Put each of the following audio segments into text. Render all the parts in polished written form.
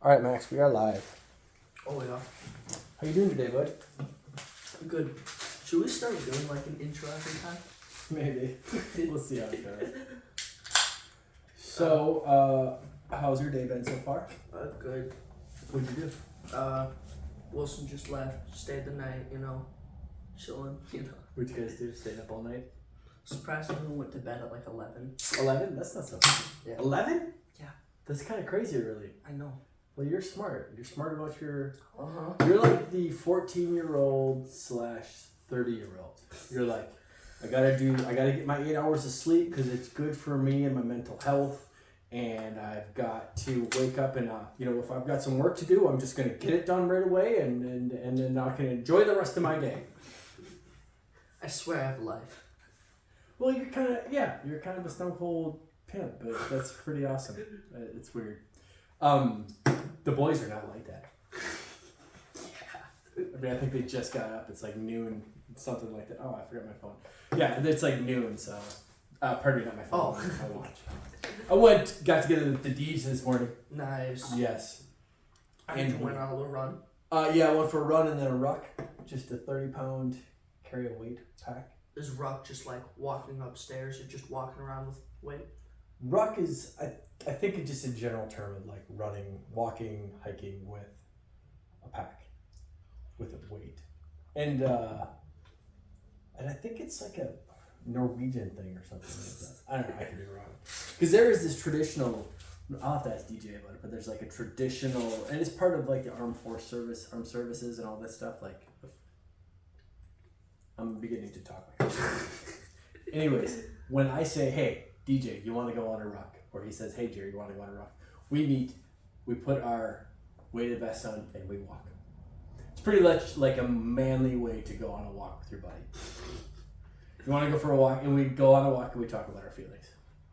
All right, Max, we are live. Oh yeah. How you doing today, bud? Good. Should we start doing like an intro every time? Maybe. We'll see how it goes. So, how's your day been so far? Good. What'd you do? Wilson just left, stayed the night, chilling, What'd you guys do? Stayed up all night? Surprisingly went to bed at like 11. 11? That's not so bad. Yeah. 11? Yeah. That's kind of crazy, really. I know. Well, you're smart. You're smart about your... Uh-huh. You're like the 14-year-old / 30-year-old. You're like, I gotta get my 8 hours of sleep because it's good for me and my mental health. And I've got to wake up and, if I've got some work to do, I'm just going to get it done right away and then I can enjoy the rest of my day. I swear I have a life. Well, you're kind of a stone cold pimp, but that's pretty awesome. It's weird. The boys are not like that. Yeah. I mean, I think they just got up. It's like noon, something like that. Oh, I forgot my phone. Yeah, it's like noon, so... pardon me, not my phone. Oh. My watch. Got together with the D's this morning. Nice. Yes. And went on a little run. Yeah, I went for a run and then a ruck. Just a 30-pound carry a weight pack. Is ruck just like walking upstairs or just walking around with weight? Ruck is, I think it's just a general term of like running, walking, hiking with a pack, with a weight. And I think it's like a Norwegian thing or something like that. I don't know, I could be wrong. Because there is this traditional, I'll have to ask DJ about it, but there's like a traditional, and it's part of like the armed services and all that stuff. Like, I'm beginning to talk like that. Anyways, when I say, hey, DJ, you want to go on a ruck? Or he says, hey, Jerry, you want to go on a ruck? We meet, we put our weighted vests on, and we walk. It's pretty much like a manly way to go on a walk with your buddy. You want to go for a walk, and we go on a walk, and we talk about our feelings.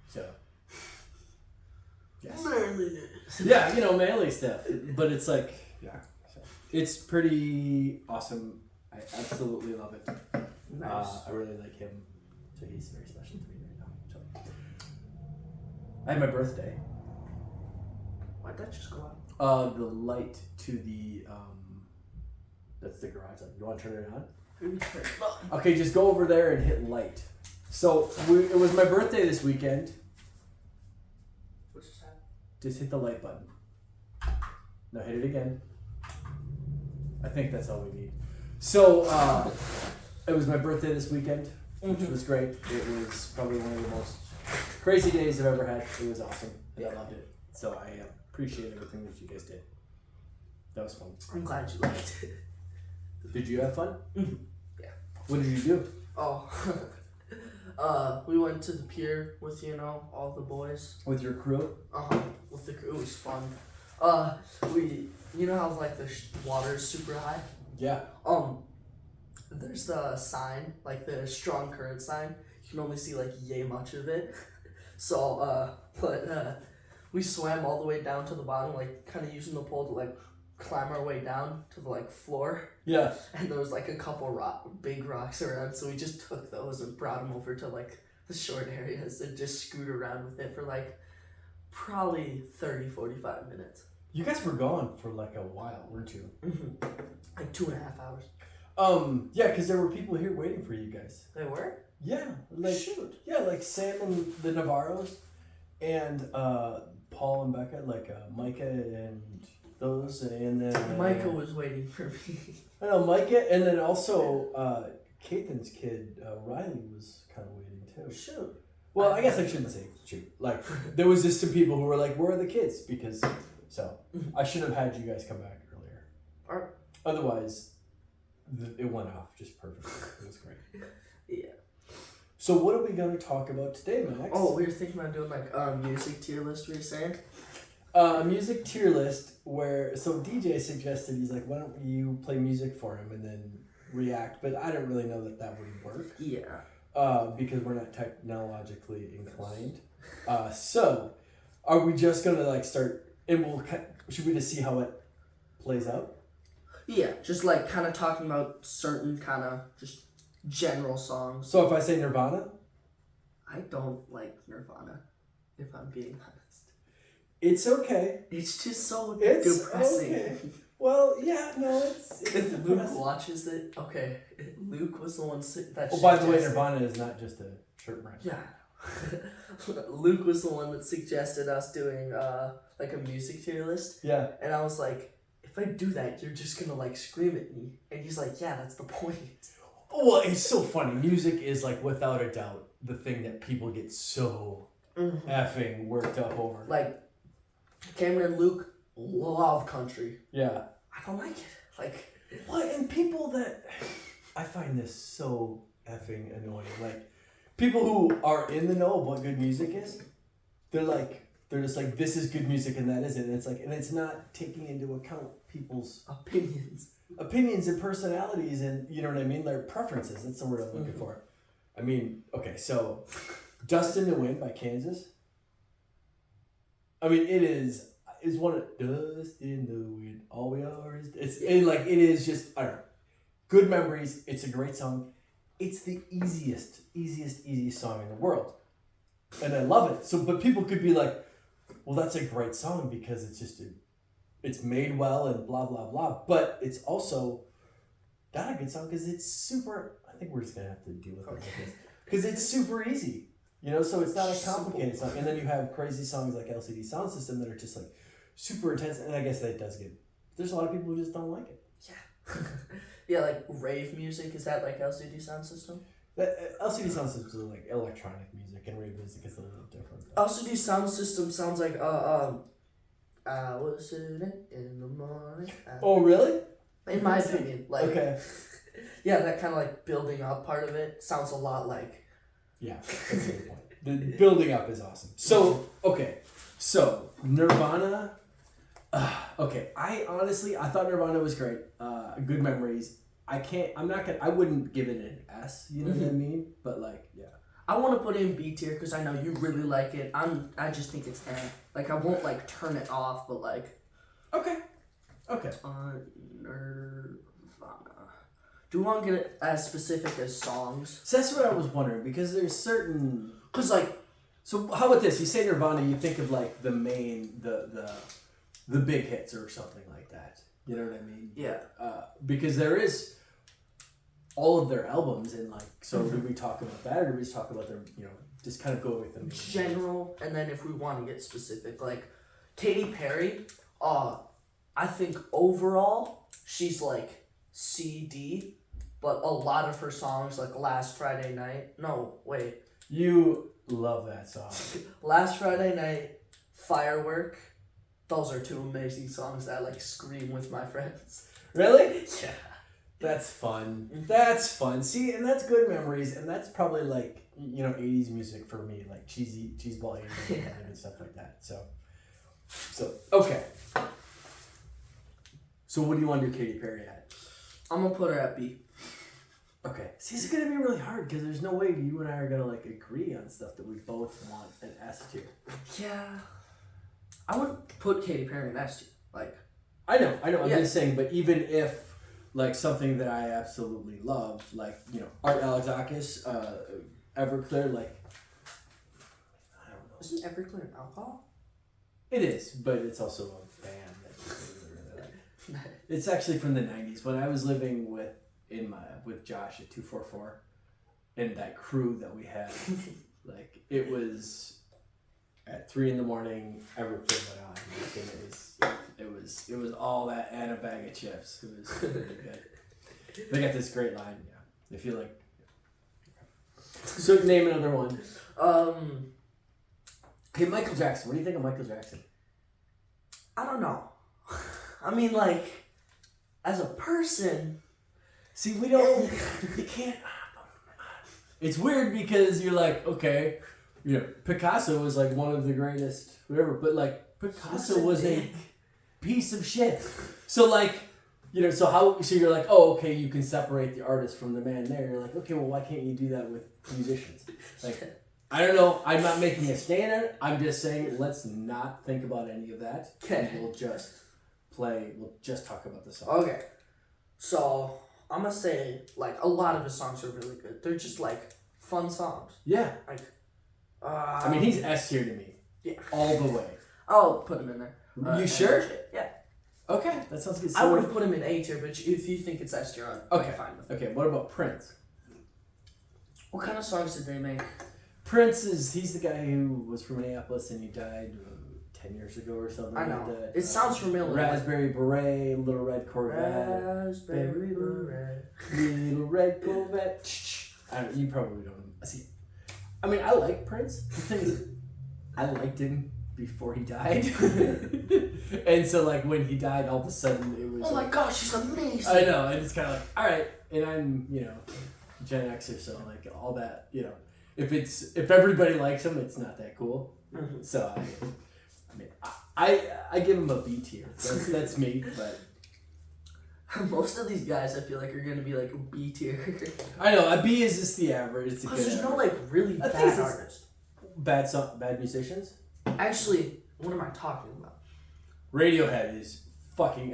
So, yes. Manliness. Yeah, manly stuff. But it's like, yeah. So, it's pretty awesome. I absolutely love it. Nice. I really like him. So he's very special to me right now. So, I had my birthday. Why'd that just go out? The light to the, that's the garage light. You want to turn it on? Okay, just go over there and hit light. So, it was my birthday this weekend. What's this happen? Just hit the light button. Now hit it again. I think that's all we need. So, it was my birthday this weekend, which was great. It was probably one of the most crazy days I've ever had. It was awesome, and I loved it. So I appreciate everything that you guys did. That was fun. I'm glad you liked it. Did you have fun? Mm-hmm. Yeah. What did you do? Oh, we went to the pier with all the boys. With your crew? With the crew, it was fun. We how like the water is super high. Yeah. There's the sign, like the strong current sign. You can only see like yay much of it. So we swam all the way down to the bottom, like kind of using the pole to like climb our way down to the like floor. Yeah. And there was like a couple big rocks around, so we just took those and brought them over to like the short areas and just screwed around with it for like probably 30-45 minutes. You guys were gone for like a while, weren't you? Mm-hmm. Like 2.5 hours. Yeah, because there were people here waiting for you guys. They were? Yeah, like shoot. Yeah, like Sam and the Navarros, and Paul and Becca, like Micah and those, and then Micah was waiting for me. I know Micah, and then also Caitlin's kid Riley was kind of waiting too. Shoot. Well, I guess I shouldn't say shoot. Like there was just some people who were like, "Where are the kids?" Because I should have had you guys come back earlier. Alright. Otherwise, it went off just perfectly. It was great. Yeah. So what are we going to talk about today, Max? Oh, we were thinking about doing like a music tier list. We were saying. A music tier list so DJ suggested, he's like, why don't you play music for him and then react? But I don't really know that would work. Yeah. Because we're not technologically inclined. So are we just going to like start, and should we just see how it plays out? Yeah, just like kind of talking about certain kind of just general songs. So if I say Nirvana? I don't like Nirvana, if I'm being honest. It's okay. It's just so It's depressing. okay. Well, yeah, no, it's If Luke depressing. watches it, okay. Luke was the one that. Oh, by the way, Nirvana is not just a shirt brand. Yeah. Luke was the one that suggested us doing like a music tier list, Yeah. and I was like, if I do that, you're just gonna like scream at me. And he's like, yeah, that's the point. Well, it's so funny. Music is like without a doubt the thing that people get so effing worked up over. Like, Cameron and Luke love country. Yeah. I don't like it. Like, What? And people that I find this so effing annoying. Like people who are in the know of what good music is, they're just like, this is good music and that isn't. And it's like, and it's not taking into account people's opinions and personalities and, you know what I mean, their preferences. That's the word I'm looking for. I mean, okay, so Dust in the Wind by Kansas. I mean, it is one of Dust in the Wind. All we are is it is just, I don't know. Good memories. It's a great song. It's the easiest song in the world, and I love it. So, but people could be like, well, that's a great song because it's just it's made well and blah blah blah. But it's also not a good song because it's super. I think we're just gonna have to deal with it because it's super easy. You know, so it's not a complicated song. And then you have crazy songs like LCD Sound System that are just like super intense. And I guess that does get. There's a lot of people who just don't like it. Yeah. Yeah, like rave music. Is that like LCD Sound System? LCD Sound System is like electronic music, and rave music is a little different. LCD Sound System sounds like I was sitting in the morning. Oh really? In my opinion, like okay. Yeah, that kind of like building up part of it sounds a lot like. Yeah, that's a good point. The building up is awesome. So okay, so Nirvana. Okay, I thought Nirvana was great. Good memories. I wouldn't give it an S, you know what I mean? But like, yeah. I want to put it in B tier because I know you really like it. I just think it's like I won't like turn it off, but like. Okay. Nirvana. Do we want to get it as specific as songs? So that's what I was wondering because there's certain. Cause like. So how about this? You say Nirvana, you think of like the main the big hits or something like that. You know what I mean? Yeah. Because there is all of their albums and like, so do we talk about that or do we just talk about their, you know, just kind of go with them? General, and then if we want to get specific, like Katy Perry, I think overall she's like CD, but a lot of her songs like Last Friday Night. No, wait. You love that song. Last Friday Night, Firework. Those are two amazing songs that I like scream with my friends. Really? Yeah. That's fun. That's fun. See, and that's good memories, and that's probably like, you know, 80s music for me, like cheeseball and stuff like that. So okay. So what do you want to do Katy Perry at? I'm gonna put her at B. Okay. See, it's gonna be really hard because there's no way you and I are gonna like agree on stuff that we both want an S tier. Yeah. I would put Katy Perry in S tier. Like. I know. I'm just saying, but even if like something that I absolutely love, like, you know, Art Alexakis, Everclear, like, I don't know. Isn't Everclear an alcohol? It is, but it's also a band that like. It's actually from the 90s when I was living with Josh at 244 and that crew that we had. Like, it was at 3 a.m. Everclear went on. And it was all that and a bag of chips. It was really good. They got this great line. Yeah, they feel like. So name another one. Hey, Michael Jackson. What do you think of Michael Jackson? I don't know. I mean, like, as a person. See, we don't. You can't. It's weird because you're like, okay, you know, Picasso was like one of the greatest, whatever, but like Picasso was a piece of shit. So like, you know, so you're like, oh, okay, you can separate the artist from the man there. You're like, okay, well, why can't you do that with musicians? Like, I don't know. I'm not making a stand on it. I'm just saying, let's not think about any of that. Okay. We'll just talk about the song. Okay. So, I'm going to say, like, a lot of his songs are really good. They're just, like, fun songs. Yeah. Like, I mean, he's S tier to me. Yeah. All the way. I'll put him in there. You sure? Yeah. Okay, that sounds good. I would have put him in A tier, but if you think it's S tier, I'm fine with it. Okay, what about Prince? What kind of songs did they make? Prince he's the guy who was from Minneapolis and he died 10 years ago or something. I know. Like that. It sounds familiar. Raspberry Beret, Little Red Corvette. Raspberry Beret. Little Red Corvette. You probably don't. See, I mean, I like Prince. The thing is, I liked him before he died. And so, like, when he died, all of a sudden, it was oh my gosh, he's amazing. I know, and it's kind of like, all right. And I'm, Gen Xer, so, like, all that, if everybody likes him, it's not that cool. Mm-hmm. So, I give him a B tier. That's me, but most of these guys I feel like are gonna be like B tier. I know a B is just the average. It's because there's no like really bad artists. Bad musicians. Actually, what am I talking about? Radiohead is fucking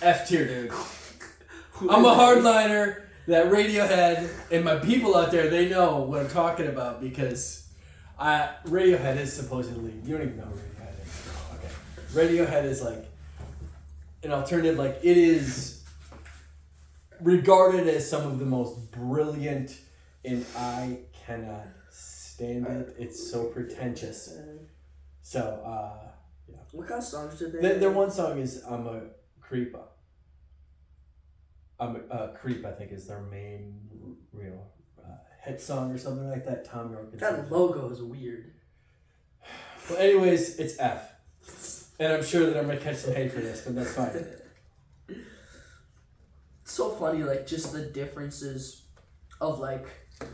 F tier, dude. I'm a hardliner. That Radiohead and my people out there, they know what I'm talking about because Radiohead is supposedly, you don't even know Radiohead is. Okay. Radiohead is like an alternative, like it is regarded as some of the most brilliant, and I cannot stand it. It's so pretentious. So, yeah. What kind of songs did they Their one song is I'm a Creep. Creep, I think, is their main, hit song or something like that. Tom York. That logo is weird. Well, anyways, it's F. And I'm sure that I'm going to catch some hate for this, but that's fine. It's so funny, like, just the differences of, like,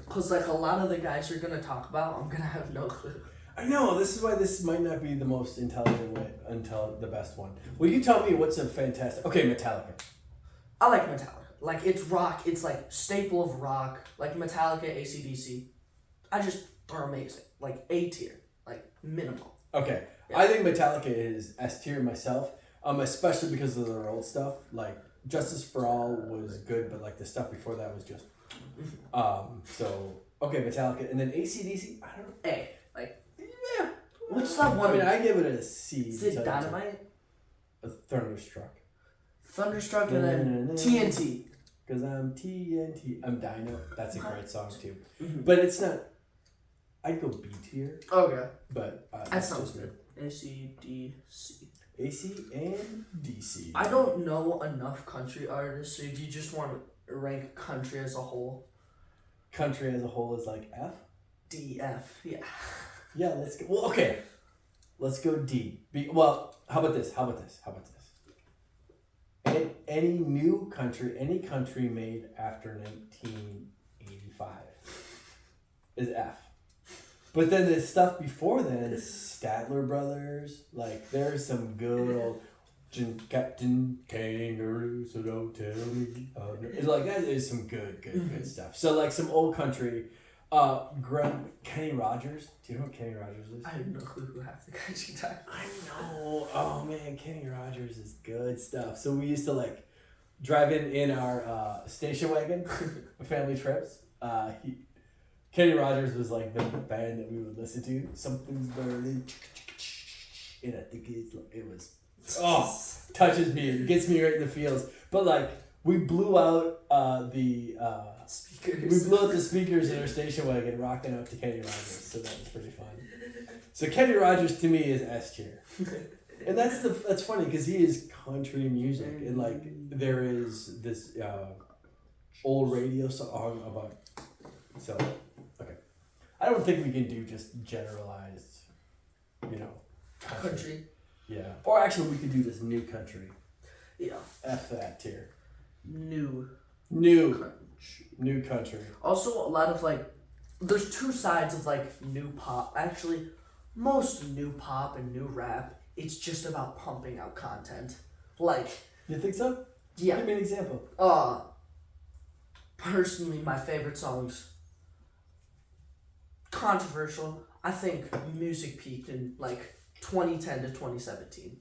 because, like, a lot of the guys you're going to talk about, I'm going to have no clue. I know, this is why this might not be the most intelligent way until the best one. Will you tell me what's a fantastic... Okay, Metallica. I like Metallica. Like, it's rock. It's, like, staple of rock. Like, Metallica, AC/DC. They're amazing. Like, A tier. Like, minimal. Okay. Yeah. I think Metallica is S tier myself, especially because of their old stuff. Like, Justice for All was good, but, like, the stuff before that was just... okay, Metallica. And then AC/DC, I don't know. A. Like, yeah. What's that one? I mean, I give it a C. Is it Dynamite? A Thunderstruck. Thunderstruck and then TNT. Because I'm TNT. I'm Dino. That's a great song too. Mm-hmm. But it's not... I'd go B tier. Okay. But... that sounds good. AC/DC. AC and DC. I don't know enough country artists, so if you just want to rank country as a whole... Country as a whole is like F? D, F, yeah. Yeah, let's go... Well, okay. Let's go D. Well, how about this? Any country made after 1985 is F. But then the stuff before then, Statler Brothers, like there's some good old Captain Kangaroo, so don't tell me. It's like that is some good stuff. So like some old country, Kenny Rogers. Do you know what Kenny Rogers is? I have no clue who half the guys you talk. I know. Oh man, Kenny Rogers is good stuff. So we used to like drive in our station wagon, family trips. Kenny Rogers was like the band that we would listen to. Something's burning, and I think it was touches me. It gets me right in the feels. But like we blew out the speakers. We blew out the speakers in our station wagon, rocking out to Kenny Rogers. So that was pretty fun. So Kenny Rogers to me is S tier. And that's funny because he is country music, and like there is this old radio song about. So okay, I don't think we can do just generalized, country. Yeah, or actually we could do this new country. Yeah. F that tier. New country. Also, a lot of like, there's two sides of like new pop. Actually, most new pop and new rap. It's just about pumping out content. Like... You think so? Yeah. Give me an example. Personally, my favorite songs... Controversial. I think music peaked in, like, 2010 to 2017.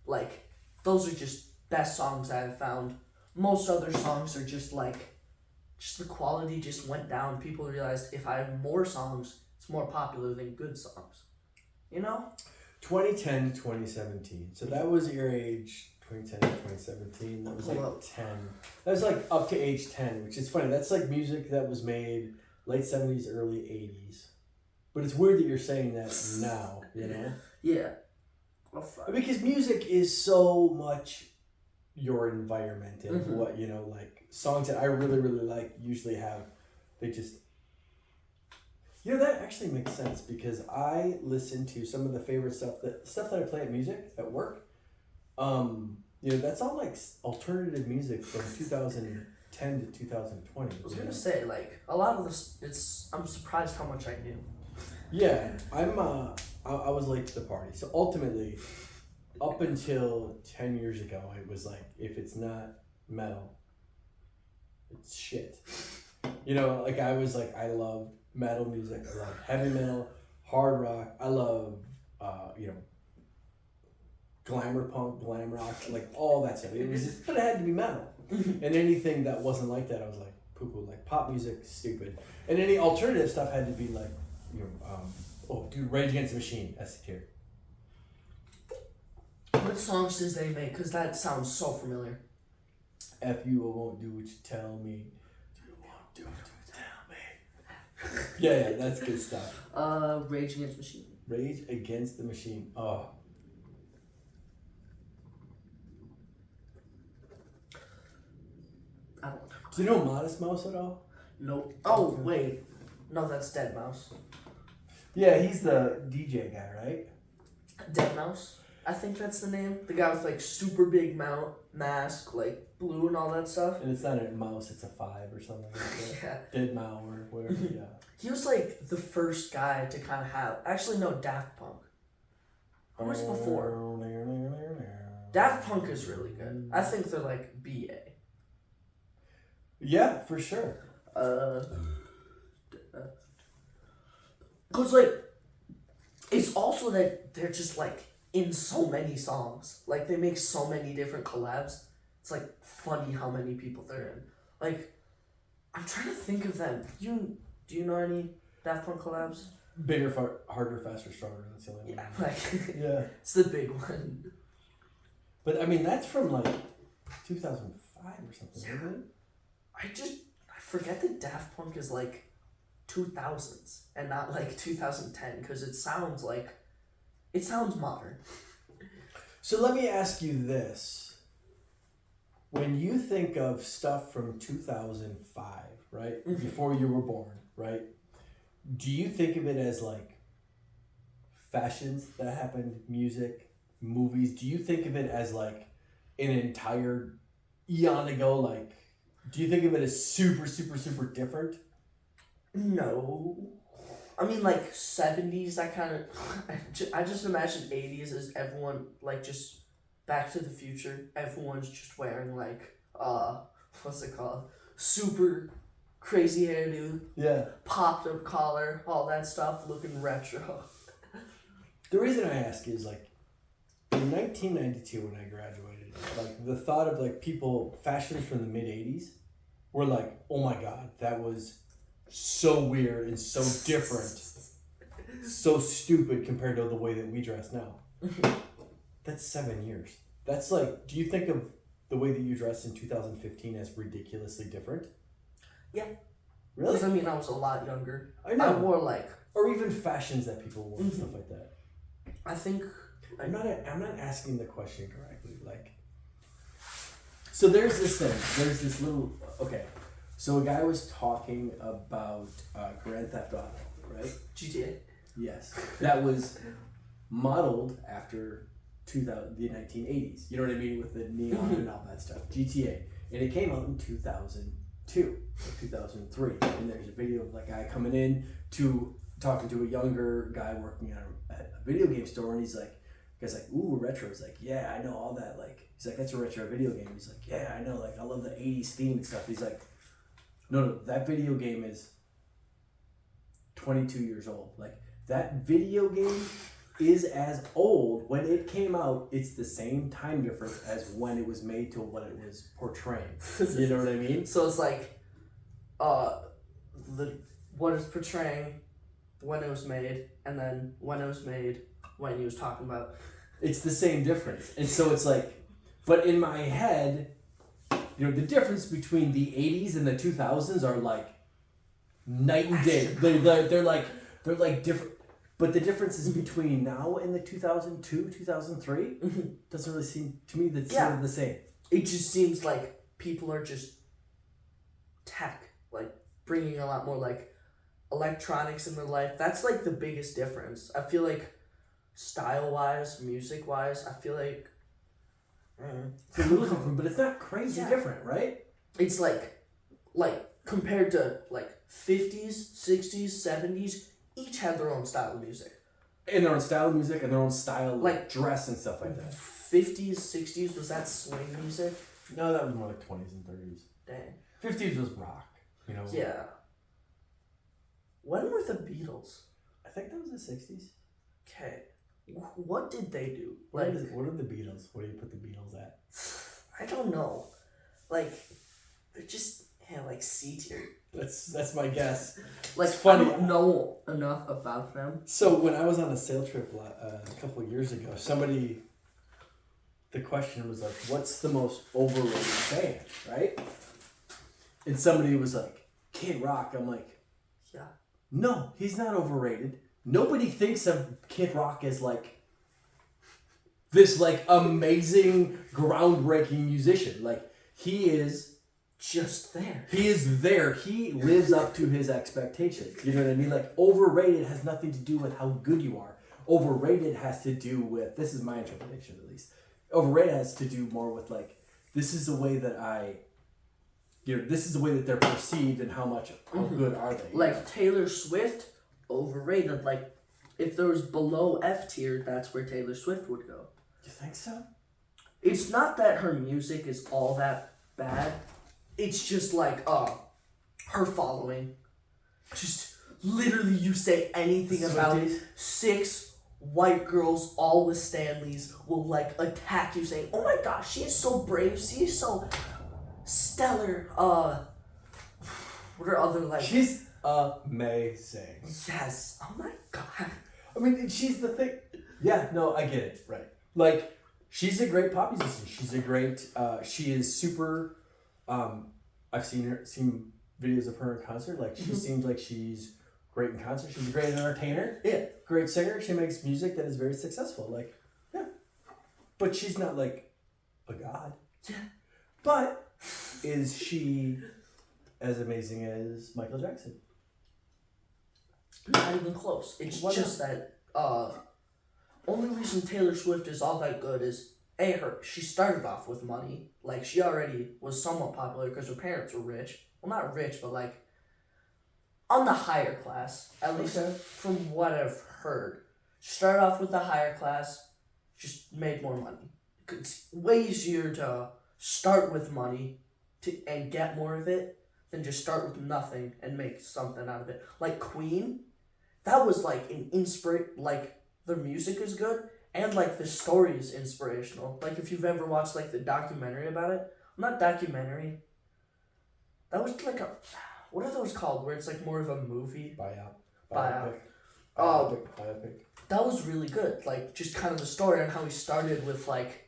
Like, those are just best songs I have found. Most other songs are just, like... Just the quality just went down. People realized if I have more songs, it's more popular than good songs. You know? 2010 to 2017. So that was your age, 2010 to 2017. That was like 10. That was like up to age 10, which is funny. That's like music that was made late 70s, early 80s. But it's weird that you're saying that now, you know? Yeah. Well, fuck. Because music is so much your environment and Mhm. what, you know, like songs that I really, really like usually have, they just, you know, that actually makes sense because I listen to some of the favorite stuff that I play at music at work. You know, that's all like alternative music from 2010 to 2020. I was gonna say, like, a lot of this, I'm surprised how much I knew. Yeah, I was late to the party. So ultimately, up until 10 years ago, it was like, if it's not metal, it's shit. You know, like I was like, I love metal music. I love heavy metal, hard rock. I love, you know, glamour punk, glam rock, like all that stuff. It was just, but it had to be metal. And anything that wasn't like that, I was like, poo-poo. Like pop music, stupid. And any alternative stuff had to be like, you know, oh, dude, Rage Against the Machine, S tier. What songs does they make? Because that sounds so familiar. F you, I won't do what you tell me. You won't do what you tell me. Yeah, that's good stuff. Rage Against the Machine. Rage Against the Machine. Oh. I don't know. Do you know Modest Mouse at all? Nope. Oh, wait. No, that's Dead Mouse. Yeah, he's the DJ guy, right? Dead Mouse? I think that's the name. The guy with, like, super big mask, like, blue and all that stuff. And it's not a mouse, it's a 5 or something like that. Yeah. Dead Mouse or whatever, yeah. He was, like, the first guy to kind of have... Actually, no, Daft Punk. Who was before? Daft Punk is really good. I think they're, like, BA. Yeah, for sure. Because, like, it's also that they're just, like, in so many songs. Like, they make so many different collabs. It's, like, funny how many people they're in. Like, I'm trying to think of them. Do you know any Daft Punk collabs? Bigger, harder, faster, stronger. That's the only one. Yeah, like, Yeah. it's the big one. But, I mean, that's from, like, 2005 or something, Yeah. isn't it? I forget that Daft Punk is, like, 2000s and not, like, 2010, because it sounds modern. So let me ask you this. When you think of stuff from 2005, right? Mhm. Before you were born, right? Do you think of it as like fashions that happened, music, movies? Do you think of it as like an entire eon ago? Like, do you think of it as super, super, super different? No. I mean, like, 70s, I just imagine 80s as everyone, like, just Back to the Future. Everyone's just wearing, like, what's it called? Super crazy hairdo, Yeah. popped up collar, all that stuff, looking retro. The reason I ask is like, in 1992 when I graduated, like the thought of like fashions from the mid 80s were like, oh my God, that was so weird and so different. So stupid compared to the way that we dress now. That's 7 years. That's like, do you think of the way that you dressed in 2015 as ridiculously different? Yeah. Really? Because, I mean, I was a lot younger. I know. I wore, like... Or even fashions that people wore and stuff like that. I think... I'm not asking the question correctly. Like, so there's this thing. There's this little... Okay. So a guy was talking about Grand Theft Auto, right? GTA. Yes. That was modeled after the 1980s. You know what I mean? With the neon and all that stuff. GTA. And it came out in 2002 or 2003. And there's a video of that guy coming in to talking to a younger guy working at a video game store. And he's like, guy's like, ooh, retro. He's like, yeah, I know all that. Like, he's like, that's a retro video game. He's like, yeah, I know. Like, I love the 80s theme and stuff. He's like, no, that video game is 22 years old. Like, that video game is as old. When it came out, it's the same time difference as when it was made to what it was portraying. You know what I mean? So it's like, what is portraying when it was made, and then when it was made, when he was talking about. It's the same difference. And so it's like, but in my head, you know, the difference between the 80s and the 2000s are like night and day. They're like different. But the difference is between now and the 2002, 2003 doesn't really seem to me that's sort of the same. It just seems like people are just tech, like bringing a lot more like electronics in their life. That's like the biggest difference. I feel like style-wise, music-wise, I feel like it's a little different, but it's not crazy different, right? It's like compared to like 50s, 60s, 70s, each had their own style of music. And their own style of music and their own style like dress and stuff like that. 50s, 60s, was that swing music? No, that was more like 20s and 30s. Dang. 50s was rock, you know? Yeah. When were the Beatles? I think that was the 60s. Okay. What did they do? What are the Beatles? Where do you put the Beatles at? I don't know. Like, they're just like C tier. That's my guess. Like, it's funny. I don't know enough about them. So when I was on a sail trip a couple of years ago, the question was like, what's the most overrated band, right? And somebody was like, Kid Rock. I'm like, yeah. No, he's not overrated. Nobody thinks of Kid Rock as like this like amazing, groundbreaking musician. Like, he is just there. He is there. He lives up to his expectations. You know what I mean? Like, overrated has nothing to do with how good you are. Overrated has to do with, this is my interpretation at least, overrated has to do more with like, this is the way that this is the way that they're perceived and how good are they? Like Taylor Swift, overrated. Like, if there was below F tier, that's where Taylor Swift would go. You think so? It's not that her music is all that bad. It's just like, her following. Just literally, you say anything about it, 6 white girls, all with Stanleys, will like attack you saying, oh my gosh, she is so brave, she is so stellar. What are other like... She's amazing. Yes. Oh my god. I mean, she's the thing. Yeah, no, I get it. Right. Like, she's a great pop musician. She's a great, she is super... I've seen videos of her in concert. Like, she seems like she's great in concert. She's a great entertainer. Yeah. Great singer. She makes music that is very successful. Like, yeah. But she's not like a god. Yeah. But is she as amazing as Michael Jackson? Not even close. It's just that only reason Taylor Swift is all that good is she started off with money. Like, she already was somewhat popular because her parents were rich. Well, not rich, but like on the higher class, at least from what I've heard. She started off with the higher class, just made more money. It's way easier to start with money and get more of it than just start with nothing and make something out of it. Like Queen, that was like like their music is good. And, like, the story is inspirational. Like, if you've ever watched, like, the documentary about it. Not documentary. That was, like, what are those called? Where it's, like, more of a movie? Biopic. That was really good. Like, just kind of the story on how he started with, like,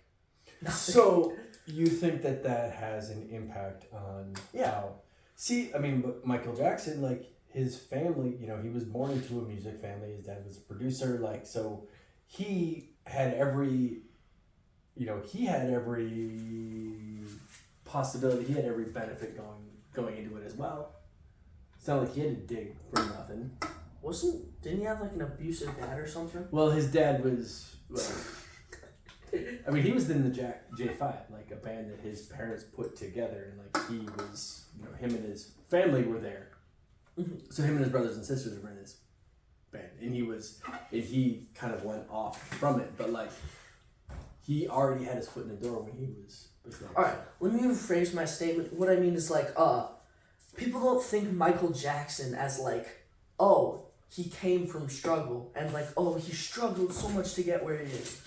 nothing. So, you think that has an impact on how... See, I mean, Michael Jackson, like, his family, you know, he was born into a music family. His dad was a producer, like, so... He had every possibility, he had every benefit going into it as well. It's not like he had to dig for nothing. Didn't he have like an abusive dad or something? Well, his dad was, I mean, he was in the J5, like a band that his parents put together, and like he was, you know, him and his family were there. So him and his brothers and sisters were in this band, and he kind of went off from it, but like he already had his foot in the door when he was there. Alright, let me rephrase my statement. What I mean is like people don't think Michael Jackson as like, oh, he came from struggle and like, oh, he struggled so much to get where he is,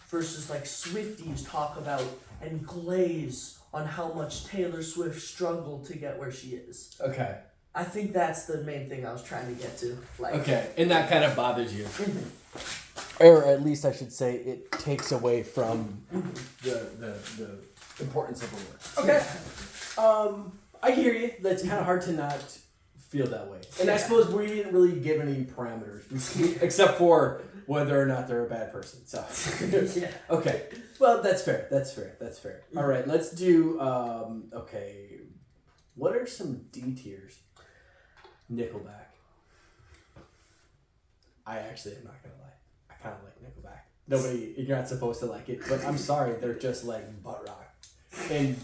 versus like Swifties talk about and glaze on how much Taylor Swift struggled to get where she is. Okay. I think that's the main thing I was trying to get to. Like, okay, and that kind of bothers you. or at least I should say, it takes away from the importance of the word. Okay. I hear you. That's kind of hard to not feel that way. And I suppose we didn't really give any parameters, except for whether or not they're a bad person. So, Yeah. Okay. Well, that's fair. That's fair. All right. Let's do. Okay. What are some D tiers? Nickelback. I actually am not gonna lie. I kind of like Nickelback. You're not supposed to like it, but I'm sorry. They're just like butt rock. And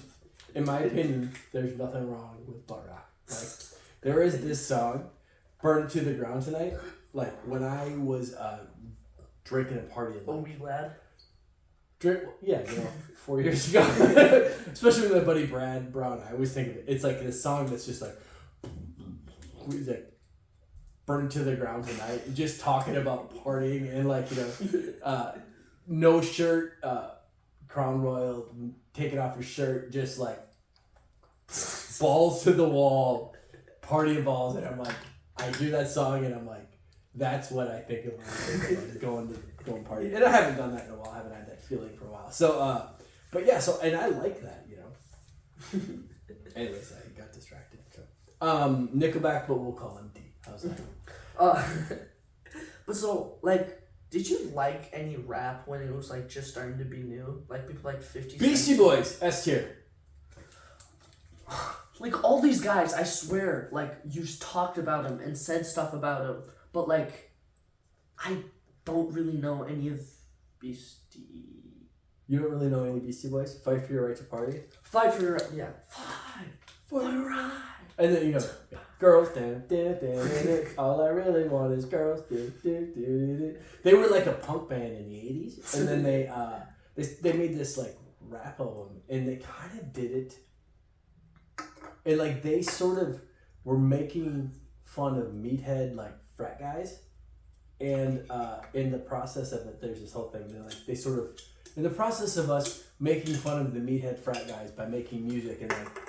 in my opinion, there's nothing wrong with butt rock. Like, there is this song, "Burn It to the Ground Tonight." Like, when I was drinking and partying. Oh, we lad. Yeah, 4 years ago. Especially with my buddy Brad Brown. I always think of it. It's like this song that's just like, "Burn It to the Ground Tonight." Just talking about partying and like, no shirt, Crown Royal, taking off your shirt, just like balls to the wall, party balls. And I'm like, I hear that song and I'm like, that's what I think of when I think of like going party. And I haven't done that in a while. I haven't had that feeling for a while. So, but yeah, and I like that, Anyways, I got distracted. So, Nickelback, but we'll call him D. How's that? But so, like, did you like any rap when it was, like, just starting to be new? Like, people like 50 Beastie Boys, S tier. Like, all these guys, I swear, like, you talked about them and said stuff about them, but, like, I don't really know any of Beastie. You don't really know any Beastie Boys? Fight for Your Right to Party? Fight for your right, yeah. Fight for your right. And then, girls, all I really want is girls, They were like a punk band in the 80s, and then they made this, like, rap album, and they kind of did it, and, like, they sort of were making fun of meathead, like, frat guys, and in the process of it, there's this whole thing, they sort of, in the process of us making fun of the meathead frat guys by making music and, like,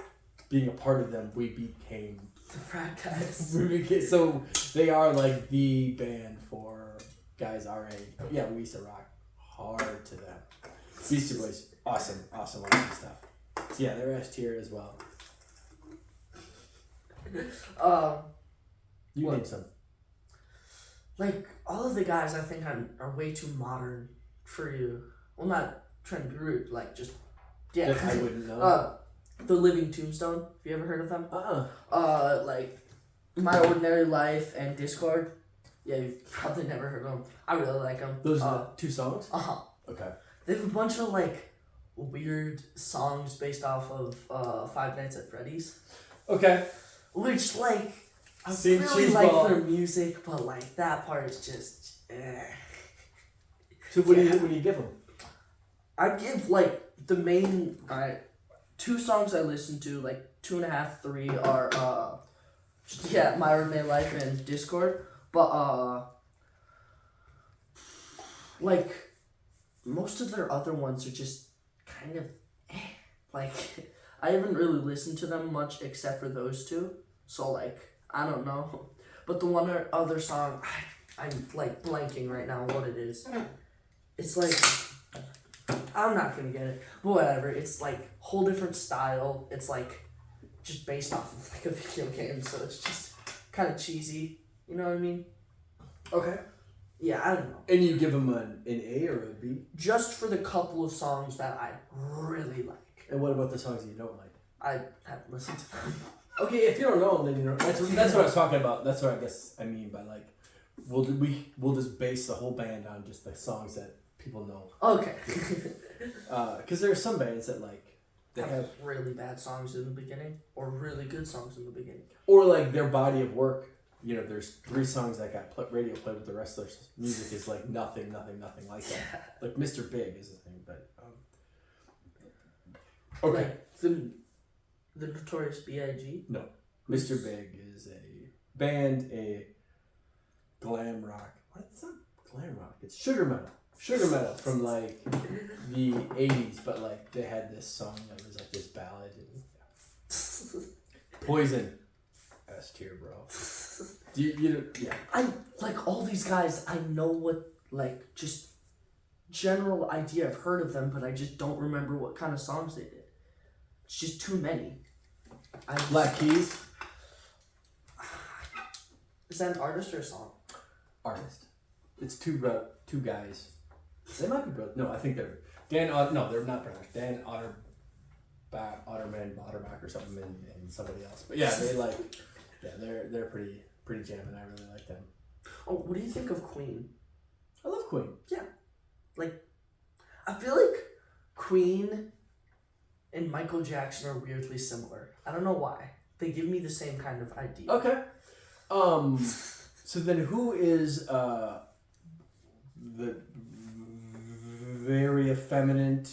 being a part of them, we became the frat guys. So they are like the band for guys our age. But yeah, we used to rock hard to them. Beastie Boys, awesome stuff. So yeah, they're S tier as well. You name some. Like, all of the guys I think are way too modern for you. Well, not trying to be rude, like, just, yeah. If I wouldn't know. The Living Tombstone. Have you ever heard of them? Like, My Ordinary Life and Discord. Yeah, you've probably never heard of them. I really like them. Those are the 2 songs? Okay. They have a bunch of, like, weird songs based off of Five Nights at Freddy's. Okay. Which, like, I Seems really like cheeseball. their music, but, like, that part is just, So what do you give them? I give, like, the main, 2 songs I listen to, like 2.5, 3 are My Ordinary Life and Discord. But like, most of their other ones are just kind of like, I haven't really listened to them much except for those 2. So, like, I don't know. But the one or other song, I'm like blanking right now what it is. It's like, I'm not gonna get it, but whatever. It's like whole different style. It's like just based off of like a video game, so it's just kind of cheesy. You know what I mean? Okay. Yeah, I don't know. And you give them an A or a B? Just for the couple of songs that I really like. And what about the songs that you don't like? I haven't listened to them. Okay, if you don't know them, then you know. That's what I was talking about. That's what I guess I mean by like, we'll just base the whole band on just the songs that people know. Okay. Because there are some bands that like they have really bad songs in the beginning, or really good songs in the beginning, or like their body of work. There's 3 songs that got radio played, but the rest of their music is like nothing like that. Yeah. Like Mr. Big is the thing, but okay. Like the Notorious B.I.G. No, Mr. Big is a band, a glam rock. What? It's not glam rock. It's sugar metal from like the 80s, but like they had this song that was like this ballad. And, Poison, S tier, bro. Yeah. I like all these guys. I know what like just general idea. I've heard of them, but I just don't remember what kind of songs they did. It's just too many. Black Keys. Is that an artist or a song? Artist. It's two guys. They might be brothers. No, I think they're no, they're not brothers. Dan Otterbach or something, and somebody else. But yeah, they're pretty jamming. I really like them. Oh, what do you think of Queen? I love Queen. Yeah, like I feel like Queen and Michael Jackson are weirdly similar. I don't know why. They give me the same kind of idea. Okay. So then, who is the very effeminate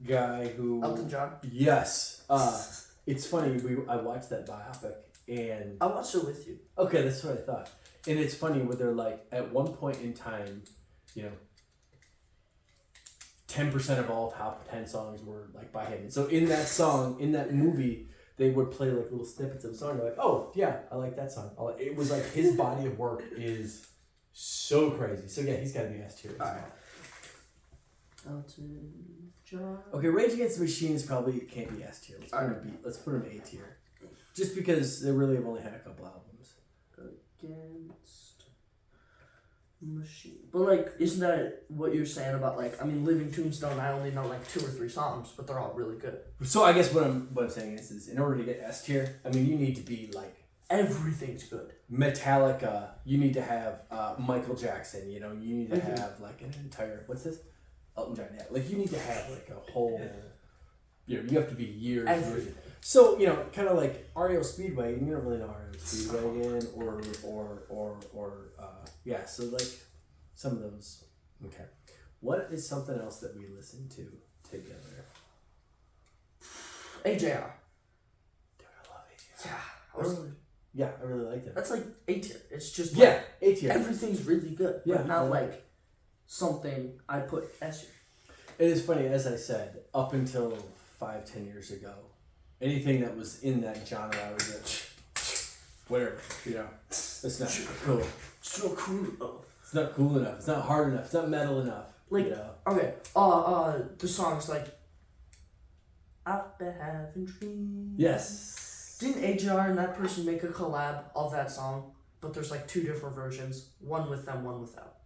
guy who? Elton John. Yes. It's funny. I watched that biopic and. I watched it with you. Okay, that's what I thought. And it's funny where they're like, at one point in time, 10% of all top 10 songs were like by him. And so in that song, in that movie, they would play like little snippets of the song. They're like, oh yeah, I like that song. It was like his body of work is so crazy. So yeah, he's got to be S tier. All right. Elton John. Okay, Rage Against the Machine probably can't be S tier. Let's put him A tier. Just because they really have only had a couple albums. Against Machine. But like, isn't that what you're saying about like? I mean, Living Tombstone. I only know like 2 or 3 songs, but they're all really good. So I guess what I'm saying is in order to get S tier, I mean, you need to be like everything's good. Metallica. You need to have Michael Jackson. You need to have like an entire Elton John. Yeah, like you need to have like a whole. You have to be years. Everything. So kind of like REO Speedwagon. You don't really know REO Speedwagon or So like some of those. Okay, what is something else that we listen to together? AJR. Dude, I love AJR. Yeah, I really like that. That's like A tier. It's just A tier. Everything's really good, but not like something I put S tier. It is funny, as I said, up until 5-10 years ago, anything that was in that genre, I was like, whatever, it's not cool. It's not cool enough. It's not cool enough. It's not hard enough. It's not metal enough. Like, okay, the songs like, I've been having dreams. Yes. Didn't AJR and that person make a collab of that song? But there's like 2 different versions, one with them, one without.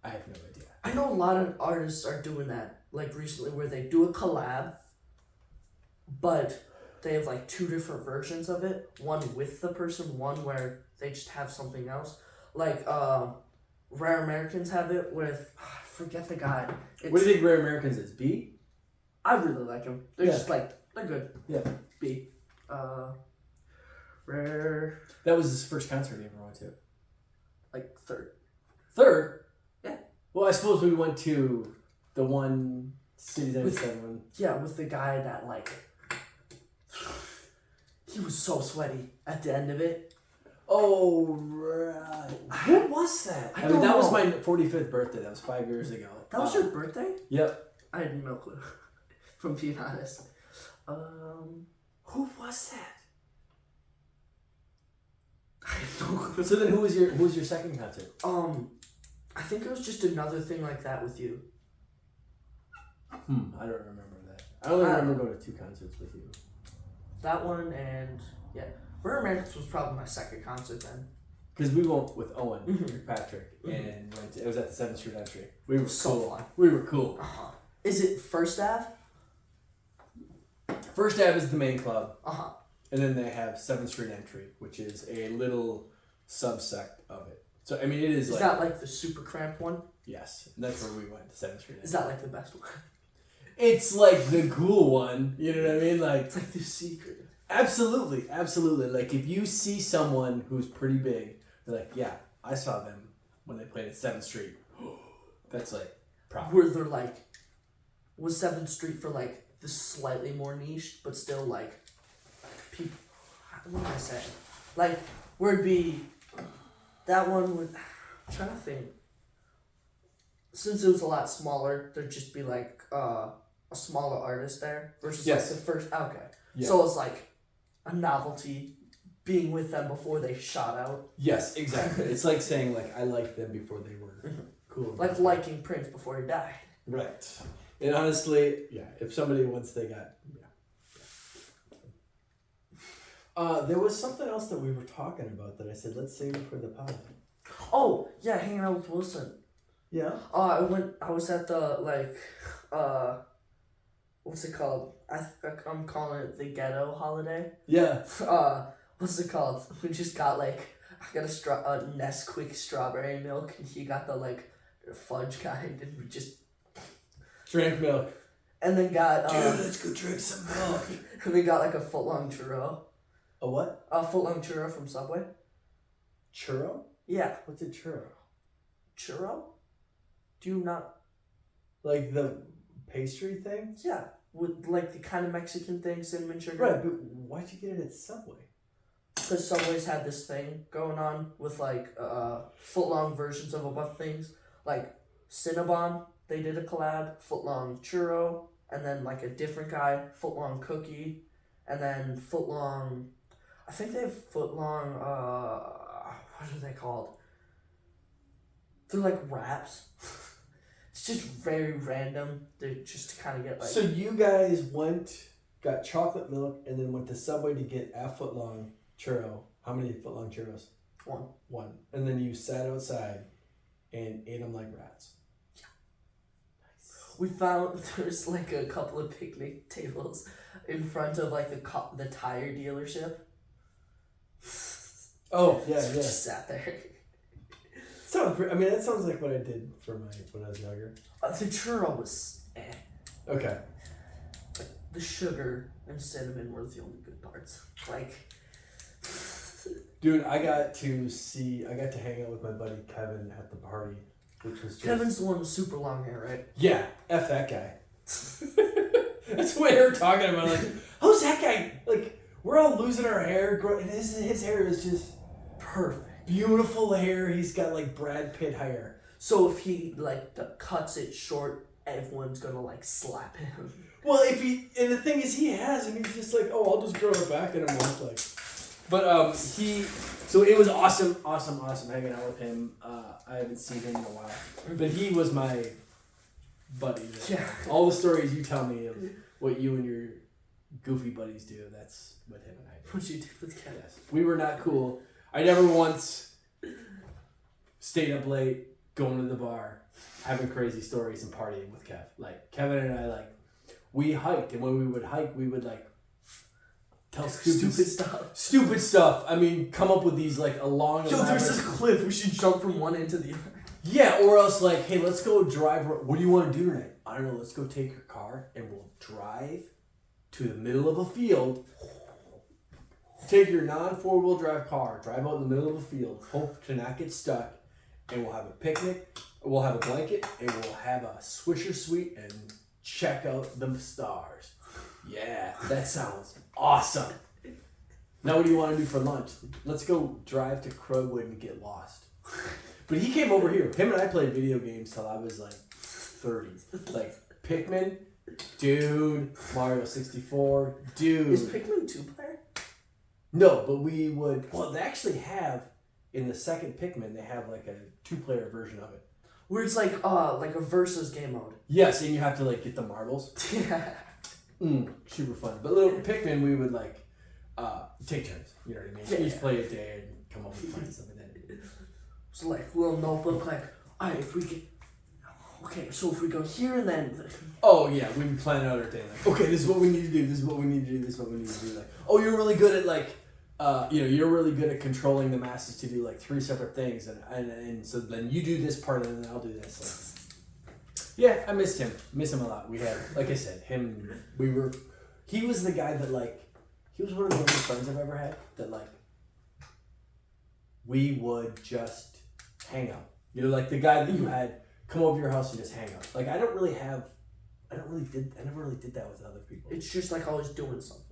I have no idea. I know a lot of artists are doing that, like recently, where they do a collab, but they have like 2 different versions of it. One with the person, one where they just have something else. Like, Rare Americans have it with, I forget the guy. What do you think Rare Americans is? B? I really like them. They're just like, they're good. Yeah. B. Rare. That was his first concert he ever went to. Like 3rd. 3rd? Yeah. Well, I suppose we went to the one Cities 97 one. Yeah, with the guy that like, he was so sweaty at the end of it. Oh, right. What was that? I mean, that was my 45th birthday. That was 5 years ago. That was your birthday? Yep. I had no clue, from being honest. Who was that? I have no clue. So then who was your second concert? I think it was just another thing like that with you. I don't remember that. I only remember going to 2 concerts with you. That one and, yeah. Rare Americans was probably my second concert then. Because we went with Owen, Patrick, and it was at the 7th Street Entry. We were so cool. Fun. We were cool. Uh-huh. Is it First Ave? First Ave is the main club. Uh-huh. And then they have 7th Street Entry, which is a little subsect of it. So, I mean, it is like... Is that like the super cramped one? Yes. And that's where we went, to 7th Street Entry. Is that like the best one? It's like the cool one. You know what I mean? Like, it's like the secret. Absolutely. Like, if you see someone who's pretty big, they're like, yeah, I saw them when they played at 7th Street. That's like, proper. Where they're like, was 7th Street for like the slightly more niche, but still like, people, what am I saying? Like, where it'd be, that one would, I'm trying to think. Since it was a lot smaller, there'd just be like a smaller artist there versus like the first, okay. Yeah. So it's like a novelty being with them before they shot out. Yes, exactly. It's like saying like I liked them before they were cool. cool. Like liking Prince before he died. Right. And honestly, yeah, if somebody once they got, there was something else that we were talking about that I said, let's save it for the pod. Oh, yeah, hanging out with Wilson. Yeah? I was at the, what's it called? I'm calling it the ghetto holiday. Yeah. What's it called? We just got, I got a Nesquik strawberry milk, and he got the, fudge kind, and we just... Drank milk. And then got... Dude, let's go drink some milk. And then got, a footlong churro. A what? A footlong churro from Subway. Churro? Yeah. What's a churro? Churro? Do you not... Like the pastry thing? Yeah. With, the kind of Mexican thing, cinnamon sugar. Right, but why'd you get it at Subway? Because Subway's had this thing going on with, footlong versions of a bunch of things. Like, Cinnabon, they did a collab. Footlong churro. And then, a different guy, footlong cookie. And then footlong... I think they have footlong, what are they called? They're wraps. It's just very random. They're just to kind of get So you guys got chocolate milk, and then went to Subway to get a footlong churro. How many footlong churros? One. And then you sat outside and ate them like rats. Yeah. Nice. We found there's a couple of picnic tables in front of the tire dealership. Oh, yeah. Just sat there. That sounds like what I did when I was younger. The churro was Okay. The sugar and cinnamon were the only good parts. Dude, I got to hang out with my buddy Kevin at the party, which was just... Kevin's the one with super long hair, right? Yeah, F that guy. That's what they were talking about. How's that guy? We're all losing our hair, and his hair is just perfect. Beautiful hair. He's got Brad Pitt hair. So if he cuts it short, everyone's gonna slap him. Well, and the thing is, he has, and he's just I'll just grow it back in a month. But so it was awesome hanging out with him. I haven't seen him in a while, but he was my buddy. Yeah. All the stories you tell me of what you and your goofy buddies do, that's what him and I do. What you did with Kevin. Yes. We were not cool. I never once stayed up late, going to the bar, having crazy stories and partying with Kev. Kevin and I, we hiked, and when we would hike, we would, tell stupid stuff. Come up with these, along... Yo, there's this cliff. We should jump from one end to the other. Yeah, or else, hey, let's go drive... What do you want to do tonight? I don't know, let's go take your car, and we'll drive to the middle of a field... Take your non-4-wheel drive car, drive out in the middle of a field, hope to not get stuck, and we'll have a picnic, we'll have a blanket, and we'll have a Swisher Sweet and check out the stars. Yeah, that sounds awesome. Now what do you want to do for lunch? Let's go drive to Crowwood and get lost. But he came over here. Him and I played video games till I was 30. Pikmin, dude. Mario 64, dude. Is Pikmin 2-player? No, but we would... Well, they actually have, in the second Pikmin, they have a 2-player version of it. Where it's like a versus game mode. Yes, and you have to get the marbles. Yeah. Super fun. But little Pikmin, we would take turns. You know what I mean? Yeah. Each play a day and come up with plans, something like that. So little notebook, alright, if we get... Okay, so if we go here and then... Oh, yeah, we would plan out our day. Okay, this is what we need to do, this is what we need to do, this is what we need to do. Oh, you're really good at, you're really good at controlling the masses to do, 3 separate things. And so then you do this part, and then I'll do this. Yeah, I missed him. Miss him a lot. We had, like I said, he was the guy that, he was one of the only friends I've ever had that, we would just hang out. The guy that you had come over to your house and just hang out. I never really did that with other people. It's just always doing something.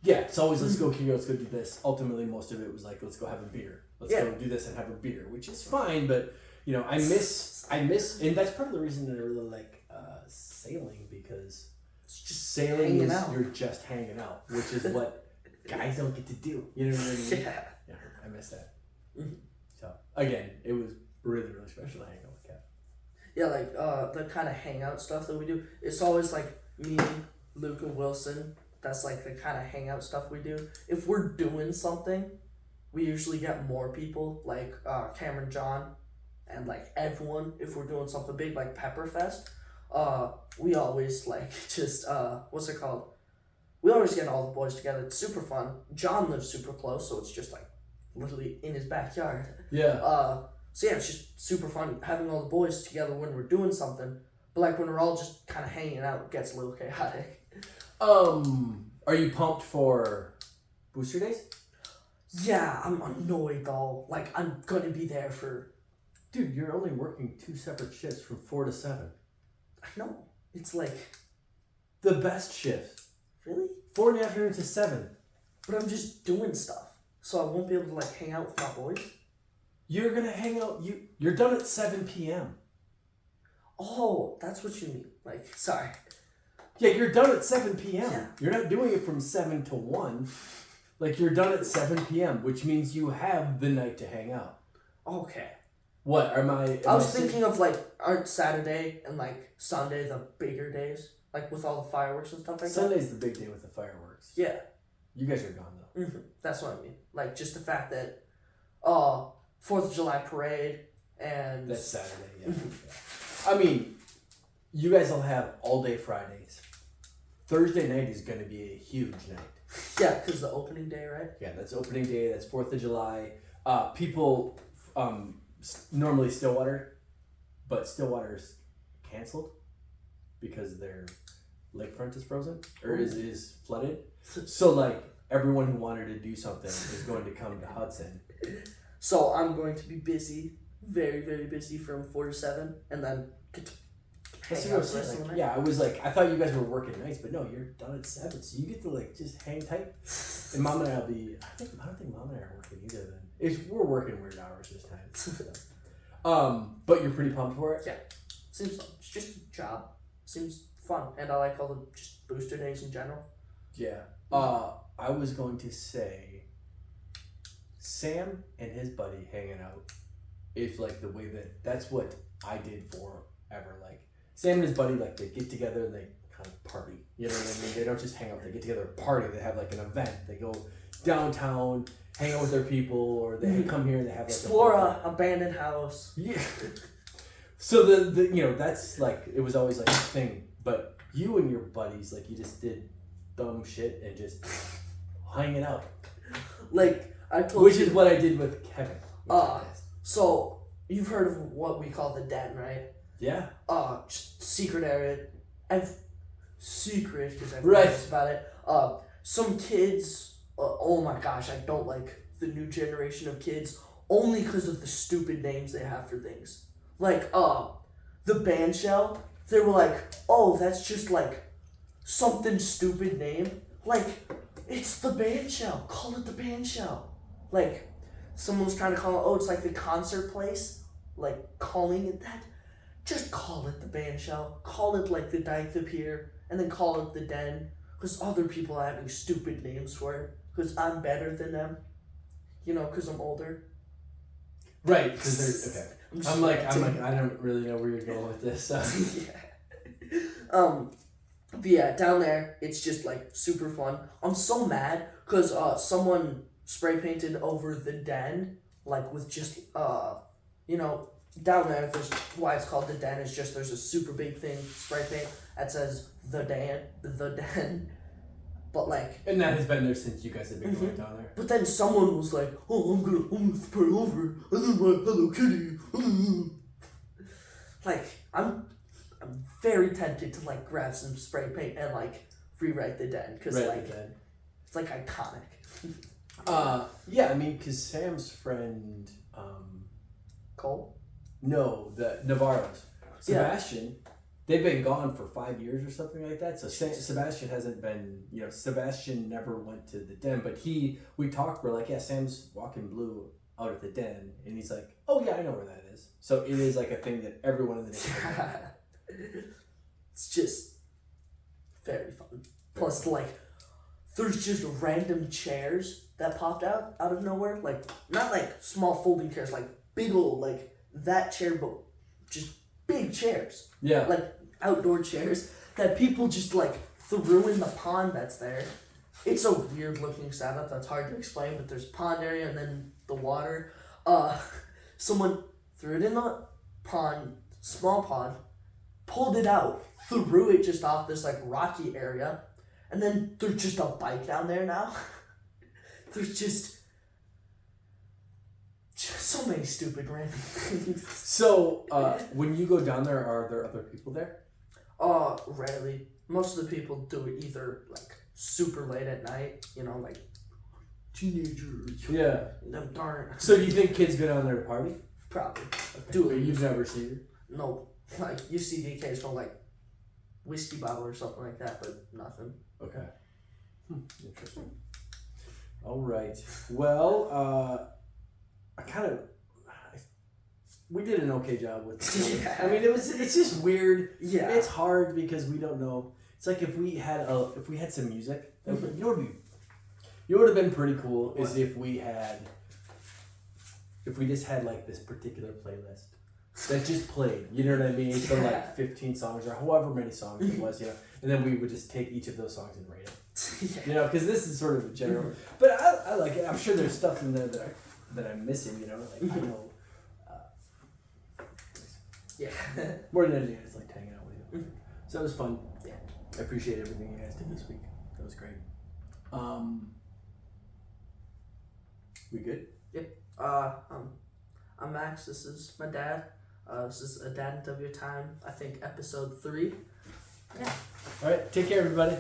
Yeah, it's always let's go here, let's go do this. Ultimately, most of it was let's go have a beer. Let's go do this and have a beer, which is fine. But I miss, and that's part of the reason that I really like sailing, because It's just sailing hanging is out. you're just hanging out, which is what guys don't get to do. You know what I mean? Yeah. Yeah, I miss that. Mhm. So again, it was really, really special to hang out with Kev. Yeah, like the kind of hangout stuff that we do. It's always like me, Luke, and Wilson. That's like the kind of hangout stuff we do. If we're doing something, we usually get more people, like Cameron, John, and like everyone. If we're doing something big like Pepperfest, we always like just what's it called? We always get all the boys together. It's super fun. John lives super close, so it's just like literally in his backyard. Yeah. So yeah, it's just super fun having all the boys together when we're doing something. But like when we're all just kind of hanging out, it gets a little chaotic. Are you pumped for Booster Days? Yeah, I'm annoyed though. Like I'm gonna be there for. Dude, you're only working 2 separate shifts from 4 to 7. I know. It's like The best shift. really, 4 in the afternoon to 7. but I'm just doing stuff, so I won't be able to like hang out with my boys. You're gonna hang out. You're done at 7 p.m. Oh, that's what you mean. Like, sorry. Yeah, you're done at 7 p.m. Yeah. You're not doing it from 7 to 1. Like, you're done at 7 p.m., which means you have the night to hang out. Okay. What, am I was thinking of like, aren't Saturday and like Sunday the bigger days? Like with all the fireworks and stuff like that? Sunday's the big day with the fireworks. Yeah. You guys are gone, though. Mm-hmm. That's what I mean. Like, just the fact that, 4th of July parade and... That's Saturday, yeah. I mean, you guys will have all day Fridays. Thursday night is going to be a huge night. Yeah, because the opening day, right? Yeah, that's opening day. That's 4th of July. People, normally Stillwater, but Stillwater's canceled because their lakefront is frozen or is flooded. So, like, everyone who wanted to do something is going to come to Hudson. So I'm going to be busy, very, very busy from 4 to 7, and then get to hang out the rest of the night. Yeah, I was like, I thought you guys were working nights, but no, you're done at 7, so you get to like just hang tight. And Mom and I will be. I don't think Mom and I are working either. Then we're working weird hours this time. So. But you're pretty pumped for it. Yeah, seems fun. It's just a job. Seems fun, and I like all the just booster days in general. Yeah. I was going to say, Sam and his buddy hanging out is like the way that's what I did forever. Like Sam and his buddy, like they get together and they kind of party. You know what I mean? They don't just hang out. They get together and party. They have like an event. They go downtown, hang out with their people, or they come here and they have like explore a abandoned house. Yeah. So the that's like it was always like a thing. But you and your buddies, like you just did dumb shit and just hanging out. Like I told Which you, is what I did with Kevin. So you've heard of what we call the den, right? Yeah. Just secret area. Secret because everyone knows about it. Some kids. Oh my gosh, I don't like the new generation of kids only because of the stupid names they have for things. Like the band shell. They were like, oh, that's just like something stupid name. Like, it's the band shell. Call it the band shell. Like, someone was trying to call it, oh, it's like the concert place. Like, calling it that. Just call it the band shell. Call it like the Dyke the Pier. And then call it the den. Because other people are having stupid names for it. Because I'm better than them. You know, because I'm older. Right, because there's okay. I'm like I don't really know where you're going with this. So. Yeah. But yeah, down there it's just like super fun. I'm so mad because someone spray painted over the den like with just down there. There's why it's called the den is just there's a super big thing spray paint that says the den. But like, and that has been there since you guys have been going down there. But then someone was like, "Oh, I'm gonna spray over, and then my Hello Kitty." Like, I'm very tempted to like grab some spray paint and like rewrite the den because it's like iconic. Yeah, I mean, because Sam's friend, Cole. No, the Navarro's Sebastian. They've been gone for 5 years or something like that. So Sebastian hasn't been, Sebastian never went to the den. But we talked, we're like, yeah, Sam's walking blue out at the den. And he's like, oh yeah, I know where that is. So it is like a thing that everyone in the neighborhood It's just very fun. Plus, like, there's just random chairs that popped out of nowhere. Like, not like small folding chairs, like big old, like that chair, but just big chairs, Yeah. like outdoor chairs that people just like threw in the pond that's there. It's a weird looking setup that's hard to explain, but there's pond area and then the water. Someone threw it in the pond, small pond, pulled it out, threw it just off this like rocky area, and then there's just a bike down there now. There's just so many stupid random things. So, when you go down there, are there other people there? Rarely. Most of the people do it either like super late at night, like teenagers. Yeah. Them darn. So do you think kids go down there to party? Probably. Okay. Do But it. you've never seen it? No, like you see the occasional like whiskey bottle or something like that, but nothing. Okay. Interesting. All right. Well, we did an okay job with it. Yeah. I mean, it's just weird. Yeah. It's hard because we don't know. It's like if we had some music, you know what would have been pretty cool is if we just had like this particular playlist that just played. You know what I mean? So like 15 songs or however many songs it was, and then we would just take each of those songs and rate it. Yeah. Because this is sort of a general. But I like it. I'm sure there's stuff in there that I'm missing. Like I know. Yeah. More than anything, I just like hanging out with you. Mhm. So it was fun. Yeah. I appreciate everything you guys did this week. That was great. We good? I'm Max. This is my dad. This is a Dad-ent of Your Time. I think episode 3. Yeah. All right. Take care, everybody.